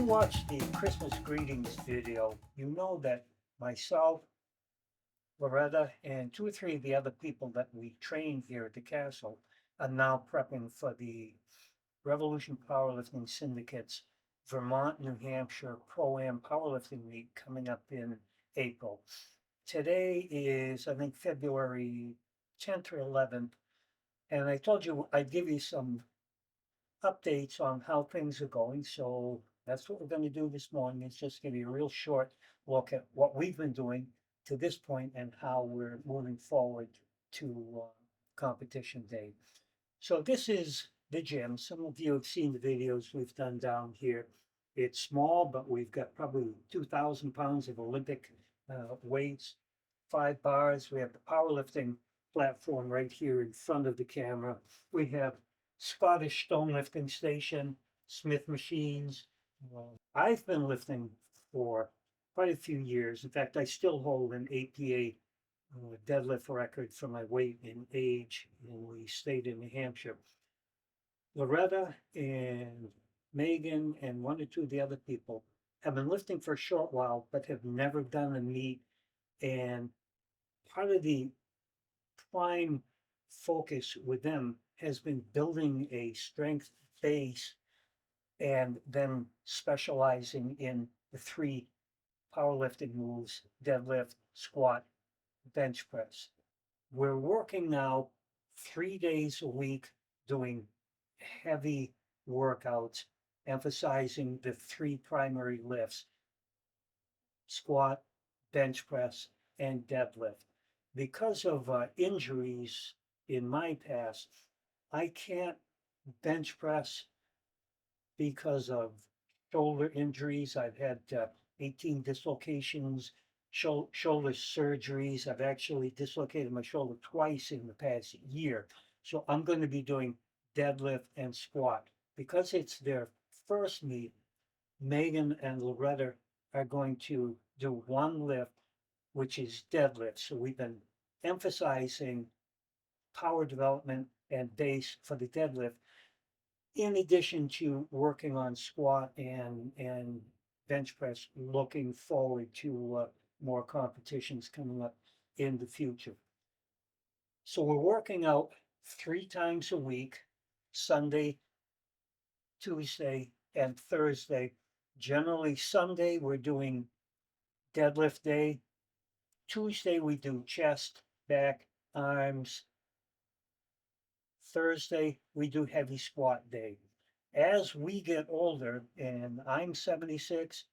you watched the Christmas greetings video, you know that myself, Loretta, and two or three of the other people that we train here at the castle are now prepping for the Revolution Powerlifting Syndicate's Vermont, New Hampshire Pro-Am Powerlifting Meet coming up in April. Today is, I think, February 10th or 11th, and I told you I'd give you some updates on how things are going. So that's what we're going to do this morning. Is just give you a real short look at what we've been doing to this point and how we're moving forward to competition day. So this is the gym. Some of you have seen the videos we've done down here. It's small, but we've got probably 2,000 pounds of Olympic weights, 5 bars. We have the powerlifting platform right here in front of the camera. We have Scottish stone lifting station, Smith machines. I've been lifting for quite a few years. In fact, I still hold an APA deadlift record for my weight and age in the state of New Hampshire. Loretta and Megan and one or two of the other people have been lifting for a short while, but have never done a meet. And part of the prime focus with them has been building a strength base and then specializing in the three powerlifting moves: deadlift, squat, bench press. We're working now 3 days a week doing heavy workouts, emphasizing the three primary lifts: squat, bench press, and deadlift. Because of injuries in my past, I can't bench press because of shoulder injuries. I've had 18 dislocations, shoulder surgeries. I've actually dislocated my shoulder twice in the past year. So I'm going to be doing deadlift and squat. Because it's their first meet, Megan and Loretta are going to do one lift, which is deadlift. So we've been emphasizing power development and base for the deadlift, in addition to working on squat and bench press, looking forward to more competitions coming up in the future. So we're working out 3 times a week: Sunday, Tuesday, and Thursday. Generally, Sunday we're doing deadlift day. Tuesday we do chest, back, arms. Thursday we do heavy squat day. As we get older, and I'm 76,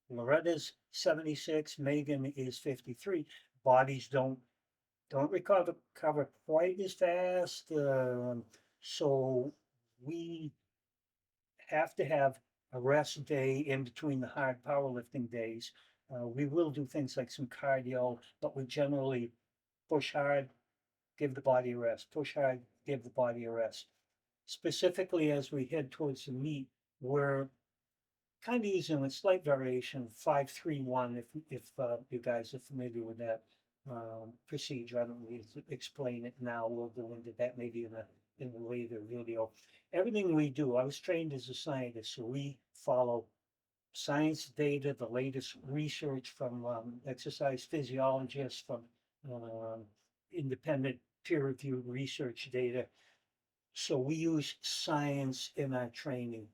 Loretta's 76, Megan is 53, bodies don't recover quite as fast. So we have to have a rest day in between the hard powerlifting days. We will do things like some cardio, but we generally push hard, give the body a rest, push hard, give the body a rest. Specifically, as we head towards the meet, we're kind of using a slight variation, 5-3-1, if you guys are familiar with that procedure. I don't need to explain it now. We'll go into that maybe in a later video. Everything we do, I was trained as a scientist, so we follow science data, the latest research from exercise physiologists, from um, independent peer-reviewed research data. So we use science in our training.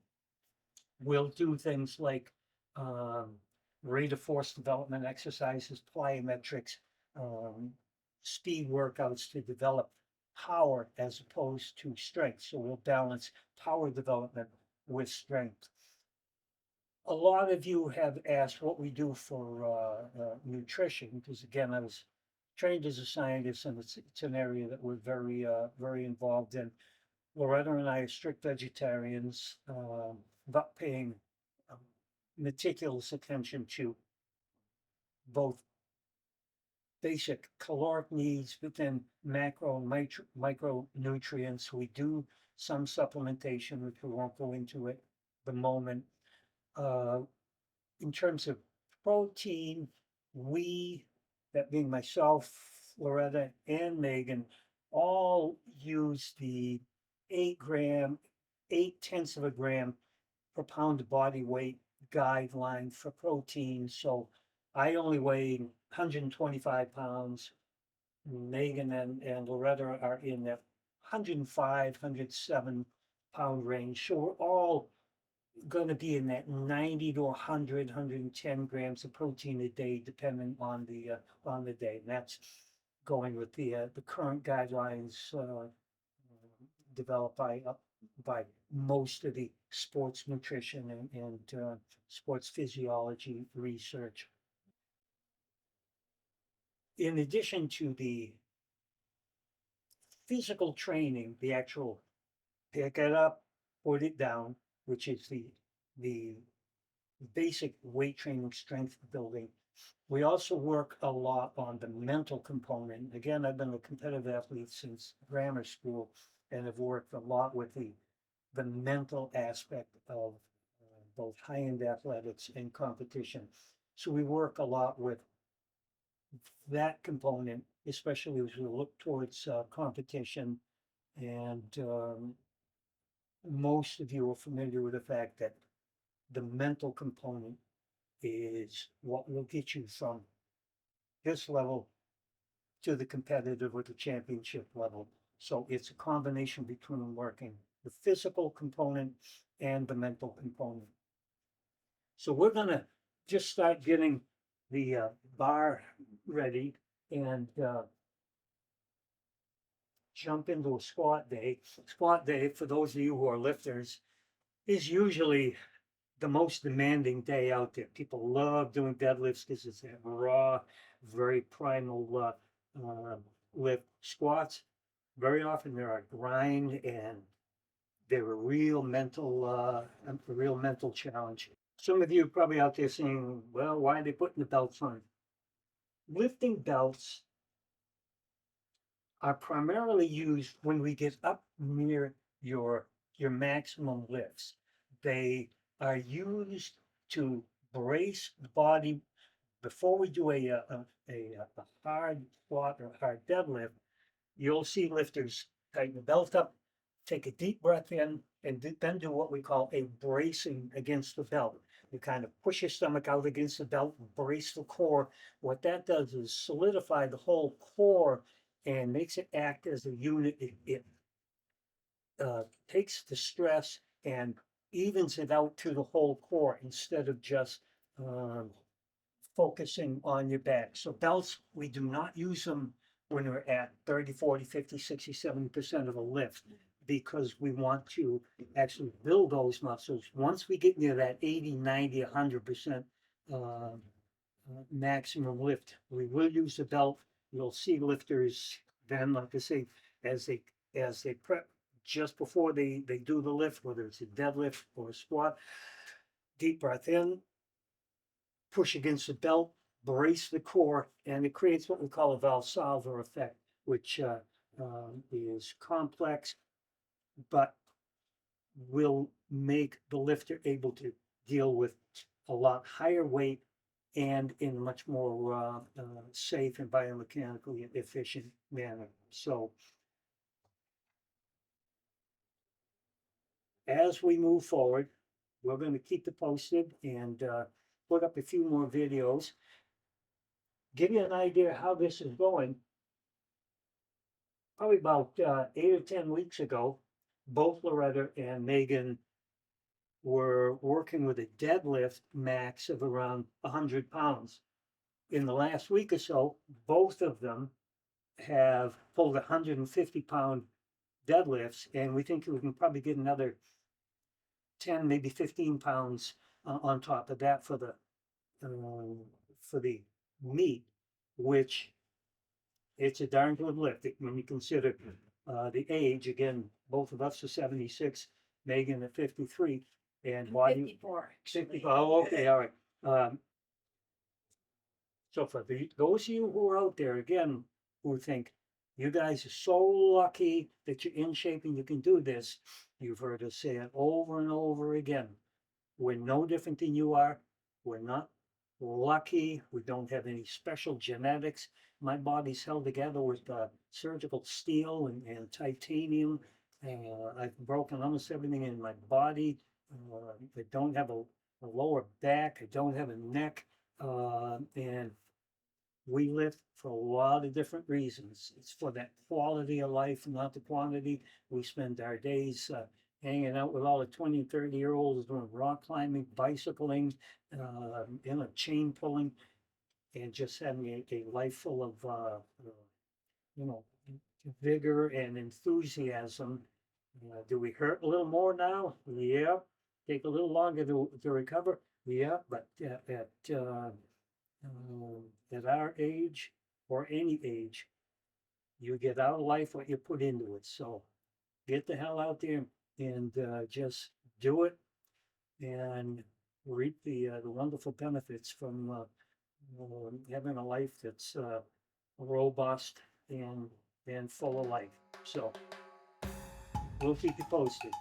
We'll do things like um, rate of force development exercises, plyometrics, um, speed workouts to develop power as opposed to strength. So we'll balance power development with strength. A lot of you have asked what we do for nutrition, because again, I was trained as a scientist, and it's an area that we're very involved in. Loretta and I are strict vegetarians, but paying um, meticulous attention to both basic caloric needs, but then macro and micronutrients. We do some supplementation, which we won't go into at the moment. Uh, in terms of protein, we, that being myself, Loretta, and Megan, all use the 8 gram, 8 tenths of a gram per pound of body weight guideline for protein. So I only weigh 125 pounds. Megan and Loretta are in that 105, 107 pound range. So we're all going to be in that 90 to 100, 110 grams of protein a day, depending on the day. And that's going with the current guidelines developed by most of the sports nutrition and sports physiology research. In addition to the physical training, the actual pick it up, put it down, which is the basic weight training, strength building. We also work a lot on the mental component. Again, I've been a competitive athlete since grammar school and have worked a lot with the mental aspect of both high-end athletics and competition. So we work a lot with that component, especially as we look towards competition. And most of you are familiar with the fact that the mental component is what will get you from this level to the competitive or the championship level. So it's a combination between working the physical component and the mental component. So we're gonna just start getting the bar ready and jump into a squat day. Squat day, for those of you who are lifters, is usually the most demanding day out there. People love doing deadlifts because it's a raw, very primal lift. Squats, very often they're a grind and they're a real mental challenge. Some of you probably out there saying, well, why are they putting the belts on? Lifting belts are primarily used when we get up near your maximum lifts. They are used to brace the body before we do a hard squat or hard deadlift. You'll see lifters tighten the belt up, take a deep breath in, and then do what we call a bracing against the belt. You kind of push your stomach out against the belt and brace the core. What that does is solidify the whole core and makes it act as a unit. It takes the stress and evens it out to the whole core instead of just um, focusing on your back. So belts, we do not use them when we're at 30, 40, 50, 60, 70% of a lift because we want to actually build those muscles. Once we get near that 80, 90, 100% maximum lift, we will use the belt. You'll see lifters then, like I say, as they prep just before they do the lift, whether it's a deadlift or a squat, deep breath in, push against the belt, brace the core, and it creates what we call a Valsalva effect, which is complex, but will make the lifter able to deal with a lot higher weight and in a much more safe and biomechanically efficient manner. So as we move forward, we're going to keep it posted and put up a few more videos, give you an idea how this is going. Probably about 8 or 10 weeks ago, both Loretta and Megan were working with a deadlift max of around 100 pounds. In the last week or so, both of them have pulled 150-pound deadlifts, and we think we can probably get another 10, maybe 15 pounds on top of that for the meet, which it's a darn good lift when you consider the age. Again, both of us are 76, Megan at 53, and why do you? 54. 60, oh, okay, all right. So for those of you who are out there, again, who think you guys are so lucky that you're in shape and you can do this, you've heard us say it over and over again. We're no different than you are. We're not lucky. We don't have any special genetics. My body's held together with surgical steel and titanium. I've broken almost everything in my body. I don't have a lower back. I don't have a neck. And we lift for a lot of different reasons. It's for that quality of life, not the quantity. We spend our days hanging out with all the 20, 30-year-olds doing rock climbing, bicycling, chain pulling, and just having a life full of, you know, vigor and enthusiasm. Do we hurt a little more now? Yeah. Take a little longer to recover? Yeah. But at our age or any age, you get out of life what you put into it. So get the hell out there and just do it and reap the wonderful benefits from having a life that's robust and full of life. So we'll keep you posted.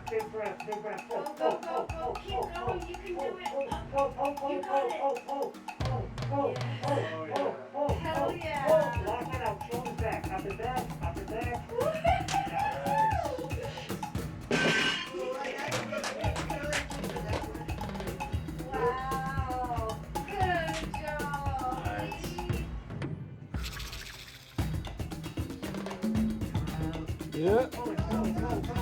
Big breath. Go, go, go, go. Keep going. You can do it. You got it. Hell yeah. Lock it out. Shoulders back. Up and back. Up and back. Wow. Good job. Yeah. Go, go, go, go.